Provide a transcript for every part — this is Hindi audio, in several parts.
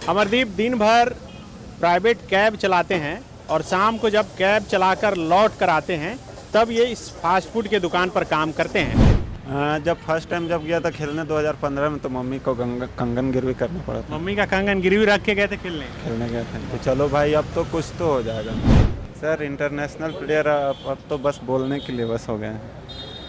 अमरदीप दिन भर प्राइवेट कैब चलाते हैं और शाम को जब कैब चलाकर लौट कर आते हैं तब ये इस फास्ट फूड के दुकान पर काम करते हैं। जब फर्स्ट टाइम जब गया था खेलने 2015 में तो मम्मी को कंगन गिरवी करना पड़ा था। मम्मी का कंगन गिरवी रख के गए थे खेलने गए थे तो चलो भाई अब तो कुछ तो हो जाएगा। सर इंटरनेशनल प्लेयर अब तो बस बोलने के लिए बस हो गए हैं।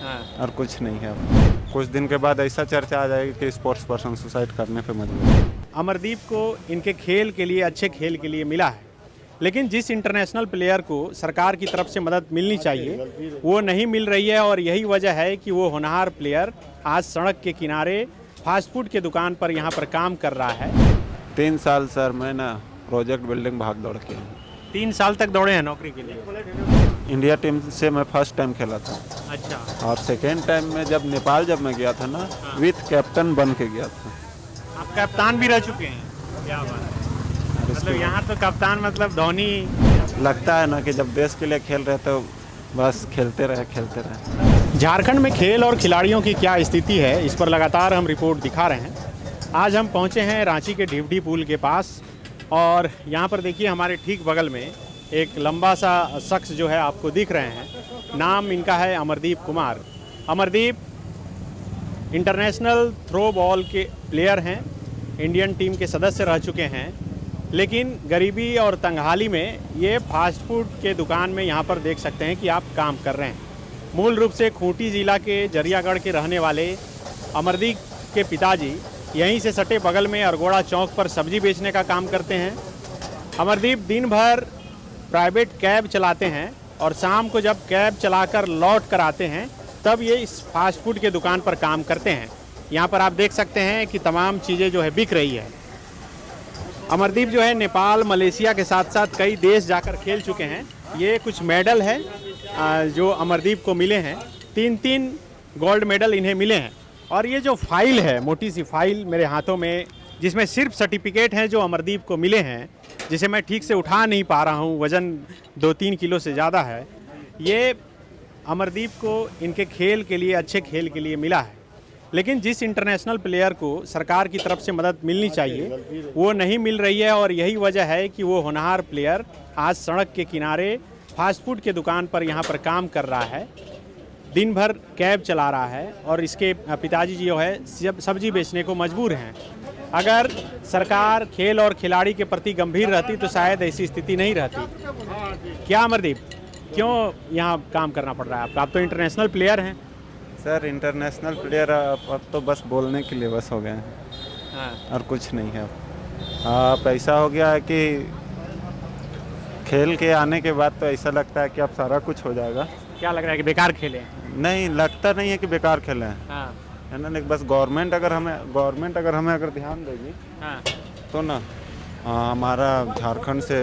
हाँ। और कुछ नहीं है। अब कुछ दिन के बाद ऐसा चर्चा आ जाएगी कि स्पोर्ट्स पर्सन सुसाइड करने पे मजबूर है। अमरदीप को इनके खेल के लिए, अच्छे खेल के लिए मिला है, लेकिन जिस इंटरनेशनल प्लेयर को सरकार की तरफ से मदद मिलनी चाहिए वो नहीं मिल रही है। और यही वजह है कि वो होनहार प्लेयर आज सड़क के किनारे फास्ट फूड के दुकान पर यहाँ पर काम कर रहा है। 3 साल सर मैं ना प्रोजेक्ट बिल्डिंग भाग दौड़ किया। 3 साल तक दौड़े हैं नौकरी के लिए। इंडिया टीम से मैं फर्स्ट टाइम खेला था। अच्छा। और सेकेंड टाइम में जब नेपाल जब मैं गया था ना विथ कैप्टन बन के गया था। आप कप्तान भी रह चुके हैं? क्या बात है। मतलब यहाँ तो कप्तान मतलब धोनी। लगता है ना कि जब देश के लिए खेल रहे तो बस खेलते रहे। झारखंड में खेल और खिलाड़ियों की क्या स्थिति है, इस पर लगातार हम रिपोर्ट दिखा रहे हैं। आज हम पहुँचे हैं रांची के ढिवढी पुल के पास और यहाँ पर देखिए हमारे ठीक बगल में एक लंबा सा शख्स जो है आपको दिख रहे हैं। नाम इनका है Amardeep Kumar. Amardeep international throw ball के प्लेयर हैं, इंडियन टीम के सदस्य रह चुके हैं, लेकिन गरीबी और तंगहाली में ये फास्ट फूड के दुकान में यहाँ पर देख सकते हैं कि आप काम कर रहे हैं। मूल रूप से खूंटी ज़िला के जरियागढ़ के रहने वाले अमरदीप के पिताजी यहीं से सटे बगल में अरगोड़ा चौक पर सब्जी बेचने का काम करते हैं। अमरदीप दिन भर प्राइवेट कैब चलाते हैं और शाम को जब कैब चलाकर लौट कर आते हैं तब ये इस फास्ट फूड के दुकान पर काम करते हैं। यहाँ पर आप देख सकते हैं कि तमाम चीज़ें जो है बिक रही है। अमरदीप जो है नेपाल, मलेशिया के साथ साथ कई देश जाकर खेल चुके हैं। ये कुछ मेडल है जो अमरदीप को मिले हैं। 3 गोल्ड मेडल इन्हें मिले हैं। और ये जो फाइल है, मोटी सी फाइल मेरे हाथों में, जिसमें सिर्फ सर्टिफिकेट हैं जो अमरदीप को मिले हैं, जिसे मैं ठीक से उठा नहीं पा रहा हूँ, वज़न 2-3 किलो से ज़्यादा है। ये अमरदीप को इनके खेल के लिए, अच्छे खेल के लिए मिला है, लेकिन जिस इंटरनेशनल प्लेयर को सरकार की तरफ से मदद मिलनी चाहिए वो नहीं मिल रही है। और यही वजह है कि वो होनहार प्लेयर आज सड़क के किनारे फास्ट फूड के दुकान पर यहाँ पर काम कर रहा है, दिन भर कैब चला रहा है और इसके पिताजी जो है सब्जी बेचने को मजबूर हैं। अगर सरकार खेल और खिलाड़ी के प्रति गंभीर रहती तो शायद ऐसी स्थिति नहीं रहती। क्या अमरदीप, क्यों यहाँ काम करना पड़ रहा है आपका? आप तो इंटरनेशनल प्लेयर हैं। सर इंटरनेशनल प्लेयर अब तो बस बोलने के लिए बस हो गए हैं। हाँ। और कुछ नहीं है। अब ऐसा हो गया है कि खेल के आने के बाद तो ऐसा लगता है कि अब सारा कुछ हो जाएगा। क्या लग रहा है कि बेकार खेले? नहीं, लगता नहीं है कि बेकार खेले हैं। हाँ। है ना, बस गवर्नमेंट अगर हमें अगर ध्यान देगी हाँ। तो ना हमारा झारखंड से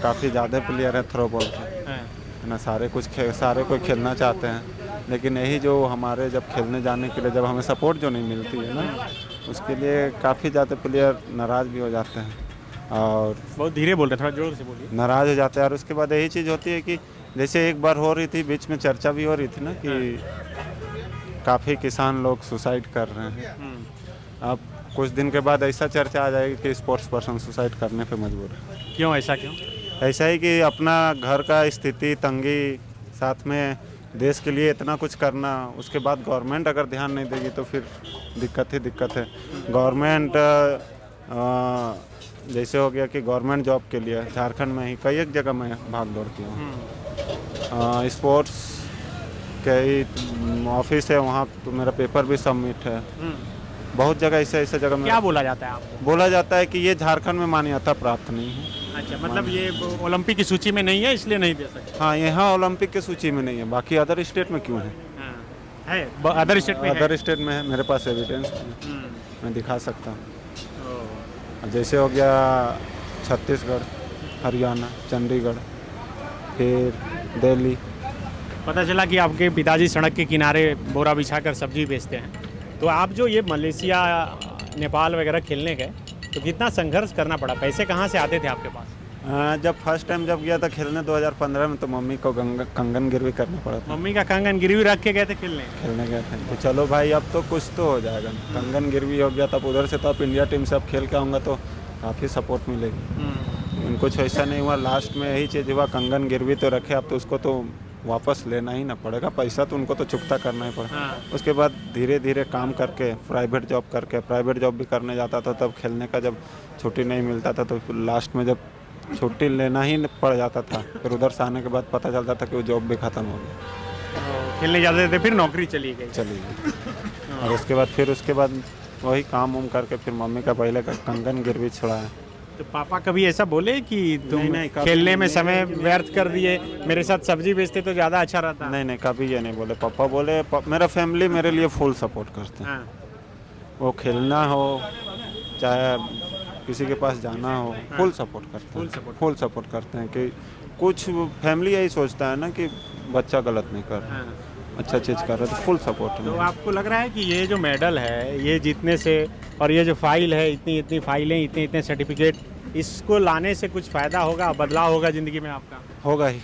काफ़ी ज़्यादा प्लेयर है थ्रो बॉल के। हाँ। है ना, सारे कोई खेलना चाहते हैं, लेकिन यही जो हमारे जब खेलने जाने के लिए जब हमें सपोर्ट जो नहीं मिलती है ना, उसके लिए काफ़ी ज़्यादा प्लेयर नाराज़ भी हो जाते हैं। और बहुत धीरे बोल रहे हैं, थोड़ा जोर से बोलिए। नाराज़ हो जाते हैं। और उसके बाद यही चीज़ होती है कि जैसे एक बार हो रही थी, बीच में चर्चा भी हो रही थी ना कि काफ़ी किसान लोग सुसाइड कर रहे हैं। अब कुछ दिन के बाद ऐसा चर्चा आ जाएगी कि स्पोर्ट्स पर्सन सुसाइड करने पे मजबूर है। क्यों, ऐसा क्यों? ऐसा ही कि अपना घर का स्थिति, तंगी, साथ में देश के लिए इतना कुछ करना, उसके बाद गवर्नमेंट अगर ध्यान नहीं देगी तो फिर दिक्कत है। गवर्नमेंट जैसे हो गया कि गवर्नमेंट जॉब के लिए झारखंड में ही कई एक जगह मैं भाग दौड़ किया हूँ। स्पोर्ट्स के ऑफिस है, वहाँ तो मेरा पेपर भी सबमिट है। बहुत जगह ऐसे जगह में क्या बोला जाता है आपको? बोला जाता है कि ये झारखंड में मान्यता प्राप्त नहीं है। अच्छा, मतलब ये ओलंपिक की सूची में नहीं है इसलिए नहीं दे सकते? हाँ, यहाँ ओलंपिक की सूची में नहीं है, बाकी अदर स्टेट में क्यों है? है, अदर स्टेट में है। अदर स्टेट में है, मेरे पास एविडेंस है, मैं दिखा सकता हूँ। जैसे हो गया छत्तीसगढ़, हरियाणा, चंडीगढ़, फिर दिल्ली। पता चला कि आपके पिताजी सड़क के किनारे बोरा बिछाकर सब्जी बेचते हैं। तो आप जो ये मलेशिया, नेपाल वगैरह खेलने गए तो कितना संघर्ष करना पड़ा? पैसे कहाँ से आते थे आपके पास? जब फर्स्ट टाइम जब गया था खेलने 2015 में तो मम्मी को कंगन गिरवी करना पड़ा था। मम्मी का कंगन गिरवी रख के गए थे खेलने गए थे तो चलो भाई अब तो कुछ तो हो जाएगा। कंगन गिरवी हो गया, तब उधर से तो अब इंडिया टीम से अब खेल के आऊँगा तो काफ़ी सपोर्ट मिलेगी। इनको कुछ ऐसा नहीं हुआ, लास्ट में यही चीज़ हुआ, कंगन गिरवी तो रखे, अब तो उसको तो वापस लेना ही ना पड़ेगा, पैसा तो उनको तो चुकता करना ही पड़ेगा। हाँ। उसके बाद धीरे धीरे काम करके प्राइवेट जॉब भी करने जाता था, तब खेलने का जब छुट्टी नहीं मिलता था तो लास्ट में जब छुट्टी लेना ही पड़ जाता था, फिर उधर से आने के बाद पता चलता था कि वो जॉब भी ख़त्म हो गई, खेलने जाते थे, फिर नौकरी चली गई। चली गई। और उसके बाद वही काम उम करके फिर मम्मी का पहले का कंगन गिरवी छुड़ाया। तो पापा कभी ऐसा बोले कि तुम नहीं, कभी खेलने में नहीं। समय व्यर्थ कर दिए, मेरे साथ सब्जी बेचते तो ज़्यादा अच्छा रहता? नहीं, कभी ये नहीं बोले। पापा बोले, मेरा फैमिली मेरे लिए फुल सपोर्ट करते हैं। हाँ। वो खेलना हो चाहे किसी के पास जाना हो, फुल सपोर्ट करते हैं। फुल सपोर्ट करते हैं कि कुछ फैमिली यही सोचता है ना कि बच्चा गलत नहीं कर रहा, अच्छा चीज़ कर रहा है, तो फुल सपोर्ट तो है। आपको लग रहा है कि ये जो मेडल है, ये जीतने से, और ये जो फाइल है, इतनी फाइलें, इतने सर्टिफिकेट, इसको लाने से कुछ फ़ायदा होगा, बदलाव होगा ज़िंदगी में आपका? होगा ही।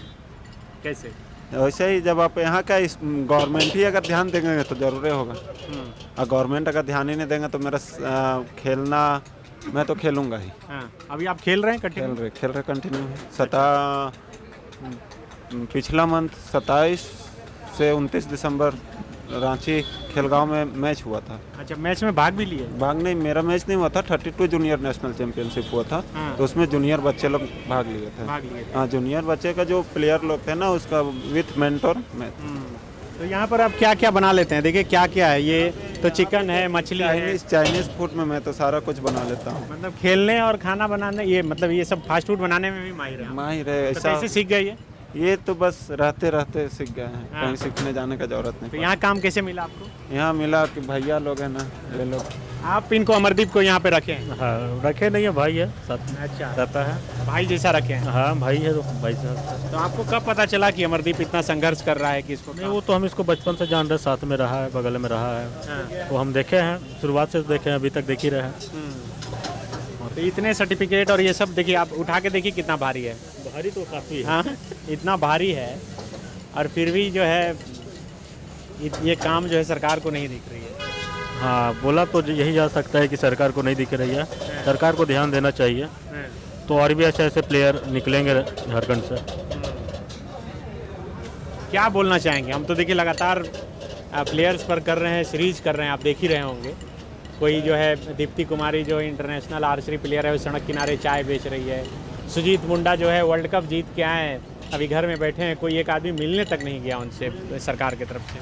कैसे? वैसे ही जब आप यहाँ का इस गवर्नमेंट ही अगर ध्यान देंगे तो ज़रूर होगा, और गवर्नमेंट अगर ध्यान ही नहीं देंगे तो मेरा खेलना, मैं तो खेलूँगा ही। हाँ, अभी आप खेल रहे हैं कंटिन्यू? खेल रहे कंटिन्यू। पिछला मंथ 27 से 29 दिसंबर रांची खेलगांव में मैच हुआ था। अच्छा, मैच में भाग भी लिए? भाग नहीं, मेरा मैच नहीं हुआ था, 32 जूनियर नेशनल चैंपियनशिप हुआ था। हाँ। तो उसमें जूनियर बच्चे लोग भाग लिए थे। हाँ, जूनियर बच्चे का जो प्लेयर लोग थे ना, उसका विथ मेंटोर मैच। तो यहाँ पर आप क्या क्या बना लेते हैं? देखिए क्या क्या है, ये तो चिकन है, मछली है। चाइनीज फूड में मैं तो सारा कुछ बना लेता हूँ। मतलब खेलने और खाना बनाने, ये मतलब ये सब फास्ट फूड बनाने में भी माहिर है? माहिर है। तो ऐसा कैसे सीख गए ये तो बस रहते रहते सीख गए हैं, हाँ। कहीं सीखने जाने का जरूरत तो नहीं। यहाँ काम कैसे मिला आपको? यहाँ मिला कि भैया लोग हैं ना, ये लोग। आप इनको, अमरदीप को यहाँ पे रखे हैं? हाँ, रखे नहीं है, भाई है साथ में अच्छा, रहता है। भाई जैसा रखे हैं? हाँ, भाई है तो भाई साहब। तो आपको कब पता चला कि अमरदीप इतना संघर्ष कर रहा है कि इसको? नहीं, वो तो हम इसको बचपन से जान रहे, साथ में रहा है, बगल में रहा है। हाँ। वो हम देखे हैं, शुरुआत से देखे हैं, अभी तक देख ही रहे हैं। तो इतने सर्टिफिकेट और ये सब देखिए, आप उठा के देखिए कितना भारी है। भारी तो काफ़ी है। हाँ, इतना भारी है, और फिर भी जो है ये काम जो है सरकार को नहीं दिख रही है। हाँ, बोला तो यही जा सकता है कि सरकार को नहीं दिख रही है, सरकार को ध्यान देना चाहिए, तो और भी ऐसे ऐसे प्लेयर निकलेंगे झारखंड से। क्या बोलना चाहेंगे? हम तो देखिए लगातार प्लेयर्स पर कर रहे हैं, सीरीज कर रहे हैं, आप देख ही रहे होंगे। कोई जो है दीप्ति कुमारी जो इंटरनेशनल आर्चरी प्लेयर है, वो सड़क किनारे चाय बेच रही है। सुजीत मुंडा जो है वर्ल्ड कप जीत के आए, अभी घर में बैठे हैं, कोई एक आदमी मिलने तक नहीं गया उनसे सरकार की तरफ से।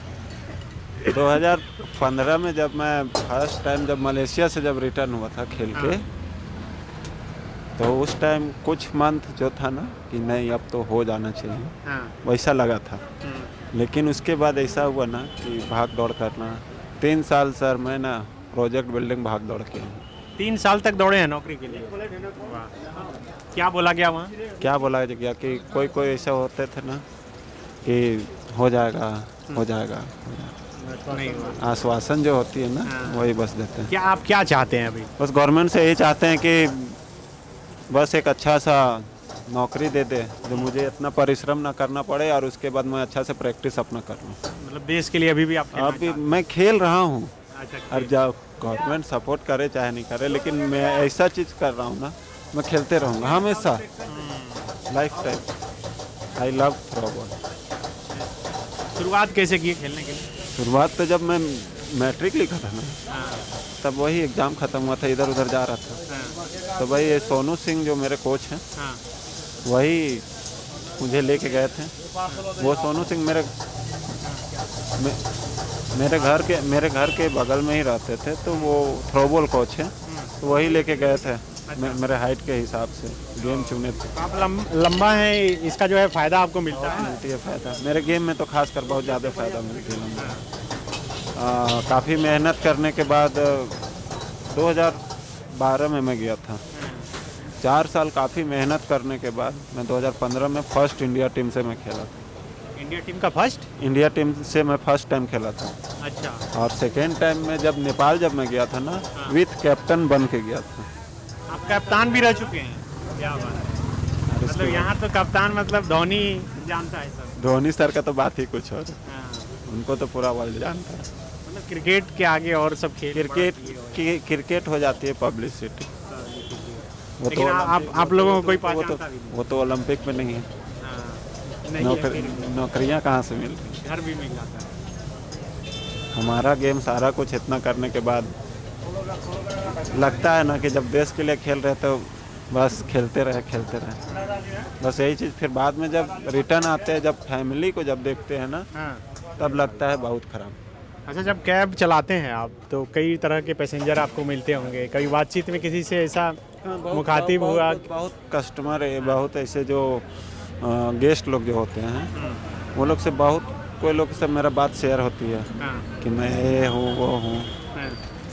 2015 में जब मैं फर्स्ट टाइम जब मलेशिया से जब रिटर्न हुआ था खेल के, तो उस टाइम कुछ मंथ जो था ना कि नहीं अब तो हो जाना चाहिए, वैसा लगा था। लेकिन उसके बाद ऐसा हुआ ना कि भाग दौड़ करना, 3 साल सर मैं ना प्रोजेक्ट बिल्डिंग भाग दौड़ के। 3 साल तक दौड़े हैं नौकरी के लिए? क्या बोला गया वहाँ? क्या बोला गया कि कोई ऐसा होते थे ना कि हो जाएगा, हो जाएगा। नहीं, आश्वासन जो होती है ना, वही बस देते हैं। क्या आप क्या चाहते हैं अभी? बस गवर्नमेंट से यही चाहते हैं कि बस एक अच्छा सा नौकरी दे दे, जो मुझे इतना परिश्रम ना करना पड़े, और उसके बाद मैं अच्छा से प्रैक्टिस अपना कर लूँ। मतलब देश के लिए अभी भी आप अभी मैं खेल रहा हूँ, अच्छा, और जब गवर्नमेंट सपोर्ट करे चाहे नहीं करे, लेकिन मैं ऐसा चीज़ कर रहा हूँ ना, मैं खेलते रहूँगा हमेशा, life time. I love throwball. शुरुआत कैसे की खेलने के लिए? शुरुआत तो जब मैं मैट्रिक लिखा था ना, तब वही एग्ज़ाम ख़त्म हुआ था, इधर उधर जा रहा था, तो भाई ये सोनू सिंह जो मेरे कोच हैं, वही मुझे लेके गए थे। वो सोनू सिंह मेरे घर के बगल में ही रहते थे, तो वो थ्रोबॉल कोच हैं, तो वही लेके गए थे। मेरे हाइट के हिसाब से गेम चुने थे। आप लंबा है, इसका जो है फ़ायदा आपको मिलता है? मिलती है फ़ायदा, मेरे गेम में तो खासकर बहुत ज़्यादा फ़ायदा मिलती है। काफ़ी मेहनत करने के बाद 2012 में मैं गया था। 4 साल काफ़ी मेहनत करने के बाद मैं 2015 में फर्स्ट इंडिया टीम से मैं खेला था। इंडिया टीम का फर्स्ट? इंडिया टीम से मैं फर्स्ट टाइम खेला था। अच्छा। और सेकेंड टाइम में जब नेपाल जब मैं गया था ना, विथ कैप्टन बन के गया था। आप कप्तान भी रह चुके हैं? क्या बात है। मतलब यहाँ तो कप्तान मतलब धोनी जानता है सब। धोनी सर का तो बात ही कुछ और, उनको तो पूरा वर्ल्ड जानता है। मतलब क्रिकेट के आगे और सब खेल, क्रिकेट हो जाती है पब्लिसिटी। वो लेकिन आप लोगों को कोई पहचानता भी नहीं। वो तो ओलंपिक में नहीं है। हाँ, नहीं है, फिर भी नौकरियां कहाँ से मिल रही? घर भी मिल जाता है। हमारा गेम सारा कुछ इतना करने के बाद लगता है ना कि जब देश के लिए खेल रहे तो बस खेलते रहे। बस यही चीज़। फिर बाद में जब रिटर्न आते हैं, जब फैमिली को जब देखते हैं ना, हाँ। तब लगता है बहुत खराब। अच्छा, जब कैब चलाते हैं आप तो कई तरह के पैसेंजर आपको मिलते होंगे, कई बातचीत में किसी से ऐसा मुखातिब हुआ? बहुत कस्टमर है, बहुत ऐसे जो गेस्ट लोग जो होते हैं वो लोग से बहुत, कोई लोग से मेरा बात शेयर होती है कि मैं ये हूँ वो हूँ,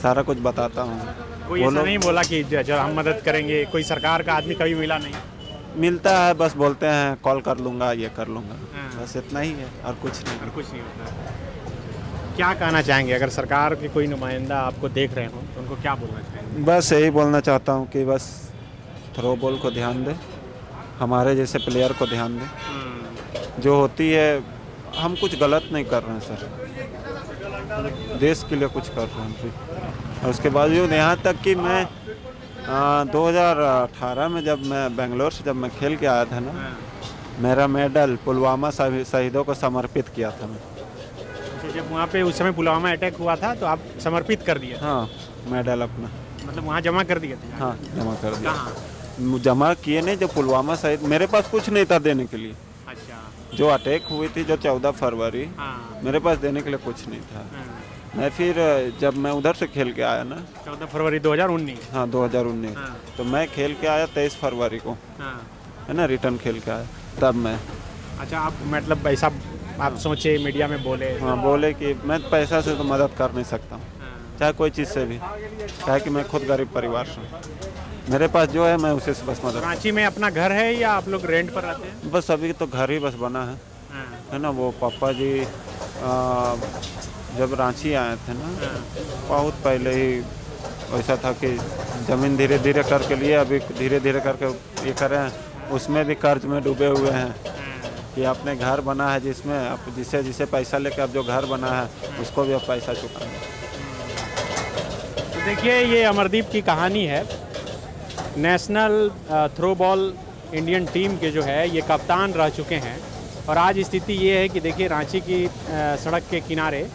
सारा कुछ बताता हूँ। कोई ऐसा नहीं बोला कि जब हम मदद करेंगे? कोई सरकार का आदमी कभी मिला नहीं? मिलता है, बस बोलते हैं कॉल कर लूँगा, ये कर लूँगा, बस इतना ही है और कुछ नहीं। और कुछ नहीं होता। क्या कहना चाहेंगे अगर सरकार के कोई नुमाइंदा आपको देख रहे हो तो उनको क्या बोलना चाहेंगे? बस यही बोलना चाहता हूँ कि बस थ्रो बॉल को ध्यान दे, हमारे जैसे प्लेयर को ध्यान दे। जो होती है, हम कुछ गलत नहीं कर रहे हैं सर, देश के लिए कुछ कर रहे हैं फिर। और उसके बावजूद यहाँ तक कि मैं 2018 में जब मैं बेंगलोर से जब मैं खेल के आया था ना, मेरा मेडल पुलवामा शहीदों को समर्पित किया था मैं। जब वहाँ पे उस समय पुलवामा अटैक हुआ था तो आप समर्पित कर दिए? हाँ, मेडल अपना मतलब वहाँ जमा कर दिए थे? हाँ, जमा कर दिया। कहाँ जमा किए नहीं, जो पुलवामा शहीद, मेरे पास कुछ नहीं था देने के लिए। अच्छा। जो अटैक हुई थी जो 14 फरवरी, हाँ। मेरे पास देने के लिए कुछ नहीं था। हाँ। मैं फिर जब मैं उधर से खेल के आया ना, 14 फरवरी 2019। हाँ 2019, हाँ। तो मैं खेल के आया 23 फरवरी को, हाँ। है ना, रिटर्न खेल के आया तब मैं। अच्छा, आप मतलब ऐसा आप सोचे, मीडिया में बोले? हाँ, बोले कि मैं पैसा से तो मदद कर नहीं सकता हूँ, चाहे कोई चीज़ से भी, चाहे कि मैं खुद गरीब परिवार से हूँ, मेरे पास जो है मैं उसे से बस मदद। रांची में अपना घर है या आप लोग रेंट पर रहते हैं? बस अभी तो घर ही बस बना है ना। वो पापा जी जब रांची आए थे ना, बहुत पहले ही ऐसा था कि ज़मीन धीरे धीरे करके लिए, अभी धीरे धीरे करके ये करें, उसमें भी कर्ज में डूबे हुए हैं कि आपने घर बना है जिसमें आप जिसे पैसा लेकर आप जो घर बना है उसको भी आप पैसा चुकाएंगे। तो देखिए, ये अमरदीप की कहानी है। National throw ball Indian team के जो है ये कप्तान रह चुके हैं, और आज स्थिति ये है कि देखिए रांची की सड़क के किनारे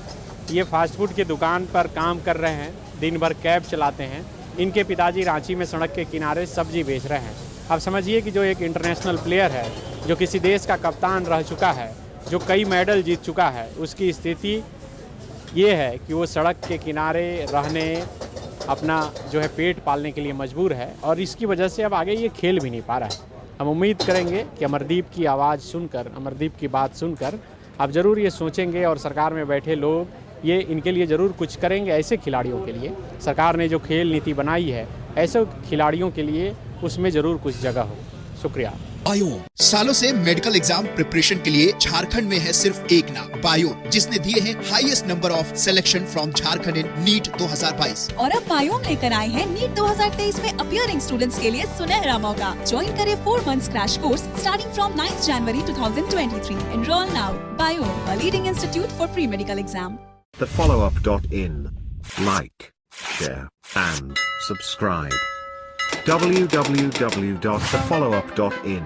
ये फास्ट फूड की दुकान पर काम कर रहे हैं, दिन भर कैब चलाते हैं। इनके पिताजी रांची में सड़क के किनारे सब्जी बेच रहे हैं। अब समझिए कि जो एक इंटरनेशनल प्लेयर है, जो किसी देश का कप्तान रह चुका है, जो कई मेडल जीत चुका है, उसकी स्थिति ये है कि वो सड़क के किनारे रहने, अपना जो है पेट पालने के लिए मजबूर है, और इसकी वजह से अब आगे ये खेल भी नहीं पा रहा है। हम उम्मीद करेंगे कि अमरदीप की आवाज़ सुनकर, अमरदीप की बात सुनकर आप ज़रूर ये सोचेंगे, और सरकार में बैठे लोग ये इनके लिए ज़रूर कुछ करेंगे। ऐसे खिलाड़ियों के लिए सरकार ने जो खेल नीति बनाई है, ऐसे खिलाड़ियों के लिए उसमें ज़रूर कुछ जगह हो। शुक्रिया। बायोम सालों से मेडिकल एग्जाम प्रिपरेशन के लिए झारखंड में है सिर्फ एक नाम, बायोम, जिसने दिए हैं highest number of selection from Jharkhand in NEET 2022। और अब बायोम लेकर आए हैं नीट 2023 में अपीयरिंग स्टूडेंट्स के लिए सुनहरा मौका। ज्वाइन करें 4 months crash course starting from 9 January 2023। Enroll now. Biome, a leading institute for pre-medical exam. thefollowup.in. Like, share, and subscribe. www.thefollowup.in